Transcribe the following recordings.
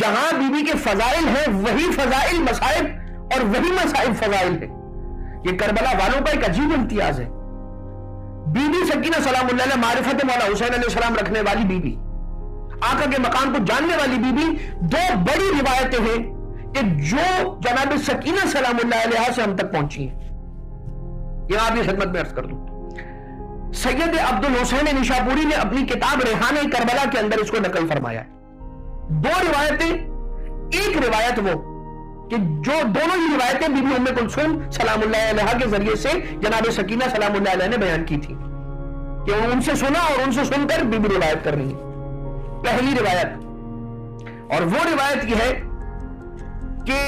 جہاں be be کے فضائل ہیں وہی فضائل مصائب اور وہی مصائب فضائل ہیں. یہ کربلا والوں کا ایک عجیب امتیاز ہے. بی بی سکینہ سلام اللہ علیہ معرفت مولا حسین علیہ السلام رکھنے والی بی بی, آقا کے مقام کو جاننے والی بی بی, دو بڑی روایتیں ہیں کہ جو جناب سکینہ سلام اللہ علیہ سے ہم تک پہنچی ہیں. یہ آپ کی خدمت میں عرض کر دوں, سید عبد الحسین نشاپوری نے اپنی کتاب ریحانہ کربلا کے اندر اس کو نقل فرمایا ہے. دو روایتیں, ایک روایت وہ کہ جو دونوں ہی روایتیں بی بی ام کلثوم سلام اللہ علیہ کے ذریعے سے جناب سکینہ سلام اللہ علیہ نے بیان کی تھی کہ ان سے سنا اور ان سے سن کر بی بی روایت کر رہی ہے. پہلی روایت, اور وہ روایت یہ ہے کہ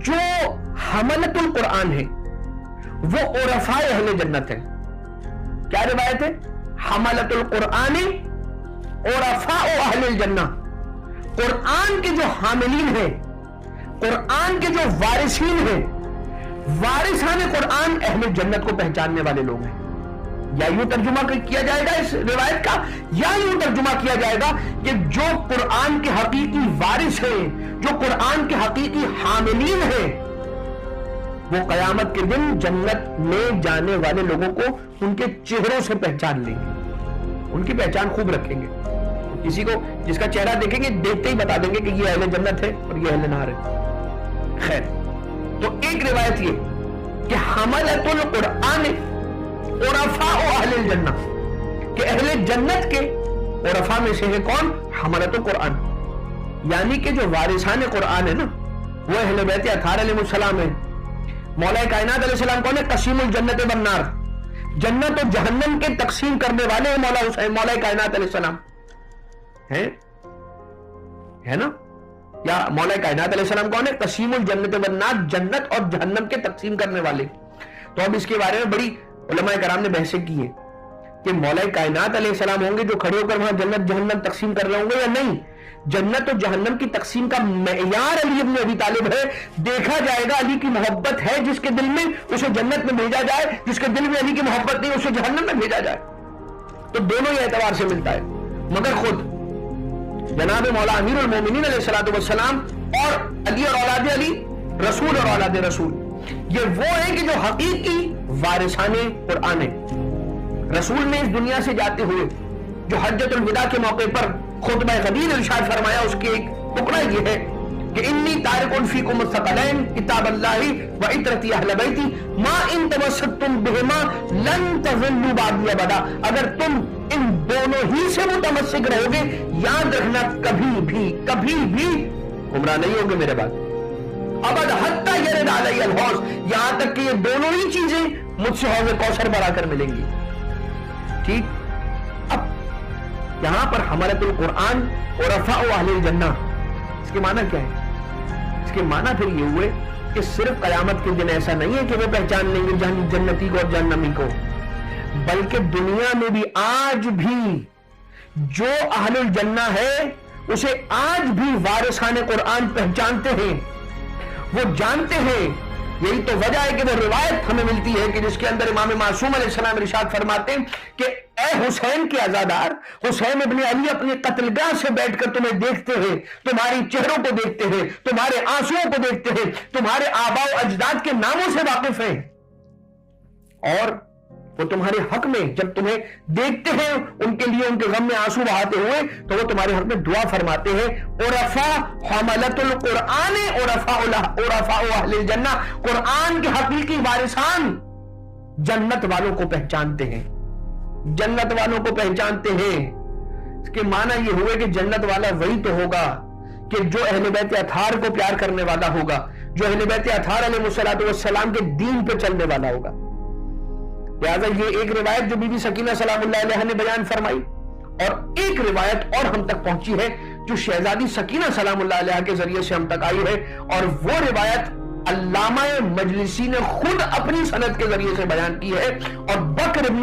جو حملۃ القرآن ہے وہ عرفاء اہل جنت ہے. کیا روایت ہے؟ حملۃ القرآن عرفاء اہل الجنہ. قرآن کے جو حاملین ہیں, قرآن کے جو وارثین ہیں, وارثان قرآن اہل جنت کو پہچاننے والے لوگ ہیں. یا یوں ترجمہ کیا جائے گا اس روایت کا, یا یوں ترجمہ کیا جائے گا کہ جو قرآن کے حقیقی وارث ہیں, جو قرآن کے حقیقی حاملین ہیں, وہ قیامت کے دن جنت میں جانے والے لوگوں کو ان کے چہروں سے پہچان لیں گے, ان کی پہچان خوب رکھیں گے. کسی کو جس کا چہرہ دیکھیں گے دیکھتے ہی بتا دیں گے کہ یہ اہل جنت ہے اور یہ اہل نار ہے. خیر, تو ایک روایت یہ کہ حملۃ القرآن عرفاء اہل الجنہ, کہ اہل جنت کے عرفاء میں سے ہے کون؟ حملۃ القرآن. یعنی کہ جو وارثان قرآن ہے نا وہ اہل بیت اطہار علیہ السلام ہے. مولا کائنات علیہ السلام کون ہے؟ قسیم الجنت والنار, جنت و جہنم کے تقسیم کرنے والے ہیں مولا حسین, مولا کائنات علیہ السلام ہے نا. یا مولا کائنات علیہ السلام کون ہے؟ قسیم الجنت والنار, جنت اور جہنم کے تقسیم کرنے والے. تو اب اس کے بارے میں بڑی علماء کرام نے بحثیں کی ہے کہ مولا کائنات علیہ السلام ہوں گے جو کھڑے ہو کر وہاں جنت جہنم تقسیم کر رہے ہوں گے یا نہیں. جنت و جہنم کی تقسیم کا معیار علی ابن ابی طالب ہے. دیکھا جائے گا علی کی محبت ہے جس کے دل میں اسے جنت میں بھیجا جائے, جس کے دل میں علی کی محبت نہیں اسے جہنم میں بھیجا جائے. تو دونوں ہی اعتبار سے ملتا ہے. مگر خود جناب مولا امیر المومنین علیہ الصلوۃ والسلام اور علی اور اولاد علی, رسول اور اولاد رسول, یہ وہ ہیں کہ جو حقیقی وارثان قرآن ہیں. رسول نے اس دنیا سے جاتے ہوئے جو حجۃ الوداع کے موقع پر خطبہ غدیر ارشاد فرمایا, اس کے ایک ٹکڑا یہ ہے کہ انی تارک فیکم الثقلین کتاب اللہ و عترتی اہل بیتی ما ان تمسکتم بہما لن تضلوا بعدی ابدا. اگر تم ان دونوں ہی سے متمسک رہو گے یاد رکھنا کبھی بھی گمراہ نہیں ہوگے میرے بعد. ابد حتی یرد علی الحوض, یہاں تک کہ یہ دونوں ہی چیزیں مجھ سے حوض کوثر بھرا کر ملیں گی. ٹھیک, اب یہاں پر حملۃ القرآن عرفاء اہل الجنہ, اس کے معنی کیا ہے؟ اس کے معنی پھر یہ ہوئے کہ صرف قیامت کے دن ایسا نہیں ہے کہ وہ پہچان لیں گے جنتی کو اور جہنمی کو, بلکہ دنیا میں بھی آج بھی جو اہل الجنہ ہے اسے آج بھی وارثان قرآن پہچانتے ہیں, وہ جانتے ہیں. یہی تو وجہ ہے کہ وہ روایت ہمیں ملتی ہے کہ جس کے اندر امام معصوم علیہ السلام ارشاد فرماتے ہیں کہ اے حسین کے عزادار, حسین ابن علی اپنے قتل گاہ سے بیٹھ کر تمہیں دیکھتے ہیں, تمہاری چہروں کو دیکھتے ہیں, تمہارے آنسوؤں کو دیکھتے ہیں, تمہارے آباء و اجداد کے ناموں سے واقف ہیں, اور وہ تمہارے حق میں جب تمہیں دیکھتے ہیں ان کے لیے ان کے غم میں آنسو بہاتے ہوئے تو وہ تمہارے حق میں دعا فرماتے ہیں. عرفاء حملۃ القرآن عرفاء اہل الجنہ, قرآن کے حقیقی وارثان جنت والوں کو پہچانتے ہیں, جنت والوں کو پہچانتے ہیں. اس کے معنی یہ ہوئے کہ جنت والا وہی تو ہوگا کہ جو اہل بیت اطہار کو پیار کرنے والا ہوگا, جو اہل بیت اطہار علیہ الصلوۃ والسلام کے دین پہ چلنے والا ہوگا. لہٰذا یہ ایک روایت جو بی بی سکینہ سلام اللہ علیہ نے بیان فرمائی, اور ایک روایت اور ہم تک پہنچی ہے جو شہزادی سکینہ سلام اللہ علیہ کے ذریعے سے ہم تک آئی ہے, اور وہ روایت علامہ مجلسی نے خود اپنی سند کے ذریعے سے بیان کی ہے, اور بکر ابن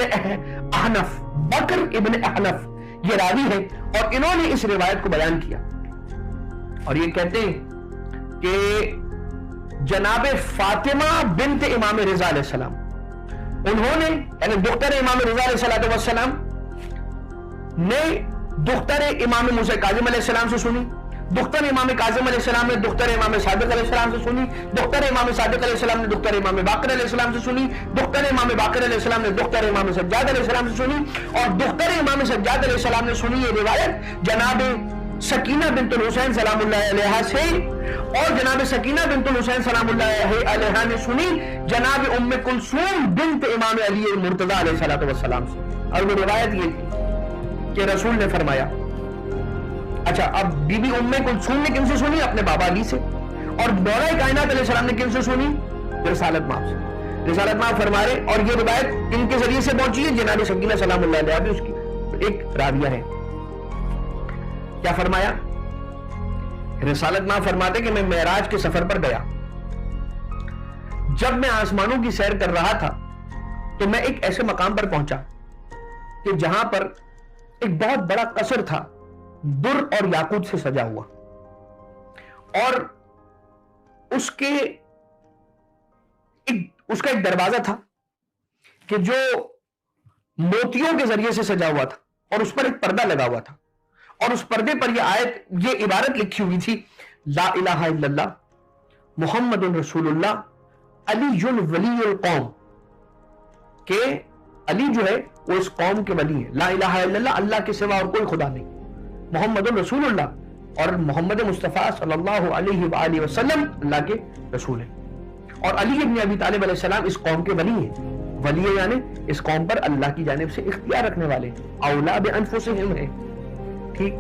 احنف یہ راوی ہے, اور انہوں نے اس روایت کو بیان کیا, اور یہ کہتے ہیں کہ جناب فاطمہ بنت امام رضا علیہ السلام, انہوں نے یعنی دختر امام رضا علیہ السلام نے دختر امام موسیٰ کاظم علیہ السلام سے سنی، دختر امام کاظم علیہ السلام نے دختر امام صادق علیہ السلام سے سنی، دختر امام صادق علیہ السلام نے دختر امام باقر علیہ السلام سے سنی، دختر امام باقر علیہ السلام نے دختر امام سجاد علیہ السلام سے سنی، اور دختر امام سجاد علیہ السلام نے سنی یہ روایت جناب سکینہ بنت الحسین سلام اللہ علیہا سے، اور جناب سکینہ بنت الحسین سلام اللہ علیہا نے سنی جناب ام کلثوم بنت امام علی المرتضی علیہ السلام سے۔ اور وہ روایت یہ تھی کہ رسول نے فرمایا، اچھا اب بی بی ام کلثوم نے کن سے سنی؟ اپنے بابا علی سے، اور مولا کائنات علیہ السلام نے کن سے سنی؟ رسالت مآب سے۔ رسالت مآب فرما رہے، اور یہ روایت کن کے ذریعے سے پہنچی ہے؟ جناب سکینہ سلام اللہ علیہا بھی اس کی ایک راویہ ہے۔ کیا فرمایا؟ رسالت مآب فرماتے کہ میں معراج کے سفر پر گیا، جب میں آسمانوں کی سیر کر رہا تھا تو میں ایک ایسے مقام پر پہنچا کہ جہاں پر ایک بہت بڑا قصر تھا، در اور یاقوت سے سجا ہوا، اور اس کا ایک دروازہ تھا کہ جو موتیوں کے ذریعے سے سجا ہوا تھا، اور اس پر ایک پردہ لگا ہوا تھا، اور اس پردے پر یہ عبارت لکھی ہوئی تھی، لا الہ الا اللہ محمد رسول اللہ علی ولی القوم، کہ علی جو ہے وہ اس قوم کے ولی ہے، لا الہ الا اللہ اللہ کے سوا اور کوئی خدا نہیں، محمد رسول اللہ، اور محمد مصطفیٰ صلی اللہ علیہ وآلہ وسلم اللہ کے رسول ہیں، اور علی ابن ابی طالب علیہ السلام اس قوم کے ولی ہیں۔ ولی یعنی اس قوم پر اللہ کی جانب سے اختیار رکھنے والے، اولا بانفسہم ہے، ٹھیک؟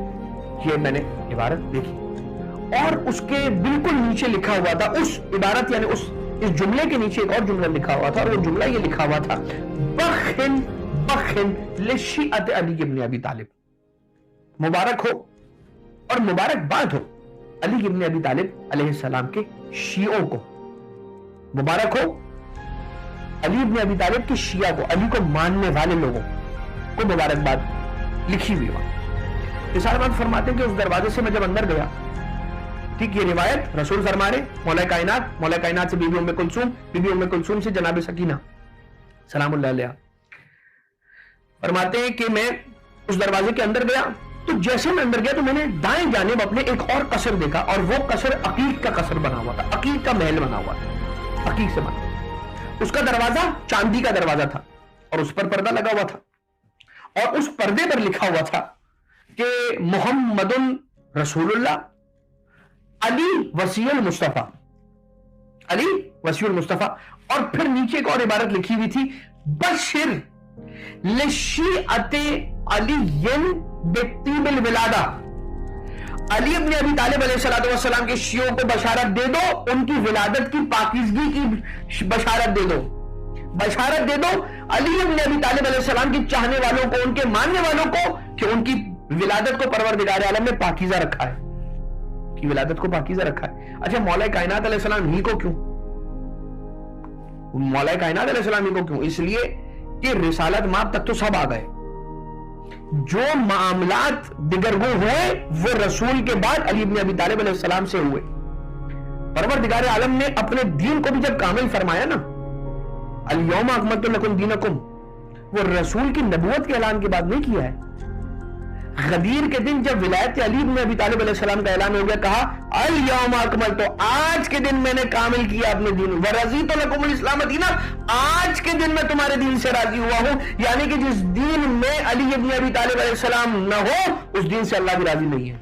یہ میں نے عبارت دیکھی، اور اس کے بالکل نیچے لکھا ہوا تھا، اس عبارت یعنی اس جملے کے نیچے ایک اور جملہ لکھا ہوا تھا، اور وہ جملہ یہ لکھا ہوا تھا، بخن بخن لشیعت علی ابن ابی طالب، مبارک ہو اور مبارک باد ہو علی ابن ابی طالب علیہ السلام کے شیعوں کو، مبارک ہو علی ابن ابی طالب کے شیعہ کو، علی کو ماننے والے لوگوں کو مبارکباد لکھی ہوئی وہاں۔ رسالت مآب فرماتے ہیں کہ اس دروازے سے میں جب اندر گیا، ٹھیک، یہ روایت رسول فرما رہے، مولا کائنات سے بی بی ام کلثوم، بی بی ام کلثوم سے جناب سکینہ سلام اللہ علیہا فرماتے ہیں کہ میں اس دروازے کے اندر گیا، تو جیسے میں اندر گیا تو میں نے دائیں جانب اپنے ایک اور قصر دیکھا، اور وہ قصر عقیق کا قصر بنا ہوا تھا، عقیق کا محل بنا ہوا تھا، عقیق سے بنا، اس کا دروازہ چاندی کا دروازہ تھا، اور اس پر پردہ لگا ہوا تھا، اور اس پردے پر لکھا ہوا تھا کہ محمد رسول اللہ علی وسیع المصطفیٰ، علی وسیع المصطفیٰ، اور پھر نیچے ایک اور عبارت لکھی ہوئی تھی، بشر لشیعت علی بطیب الولادہ، علی ابن ابی طالب علیہ السلام کے شیعوں کو بشارت دے دو، ان کی ولادت کی پاکیزگی کی بشارت دے دو، بشارت دے دو علی ابن ابی طالب علیہ السلام کی چاہنے والوں کو، ان کے ماننے والوں کو، کہ ان کی ولادت کو پروردگار عالم نے پاکیزہ رکھا ہے، کی ولادت کو پاکیزہ رکھا ہے۔ اچھا مولا کائنات علیہ السلام ہی کو کیوں؟ مولا کائنات علیہ السلام ہی کو کیوں؟ اس لیے کہ رسالت مآب تک تو سب آ گئے، جو معاملات دگرگوں ہوئے وہ رسول کے بعد علی ابن ابی طالب علیہ السلام سے ہوئے۔ پروردگار عالم نے اپنے دین کو بھی جب کامل فرمایا نا، الیوم اکملت لکم دینکم، وہ رسول کی نبوت کے اعلان کے بعد نہیں کیا ہے۔ غدیر کے دن جب ولایت علی ابن ابی طالب علیہ السلام کا اعلان ہو گیا، کہا الیوم اکملت، آج کے دن میں نے کامل کیا اپنے دین، ورضیت لکم الاسلام دینا، آج کے دن میں تمہارے دین سے راضی ہوا ہوں، یعنی کہ جس دین میں علی ابن ابی طالب علیہ السلام نہ ہو اس دین سے اللہ بھی راضی نہیں ہے۔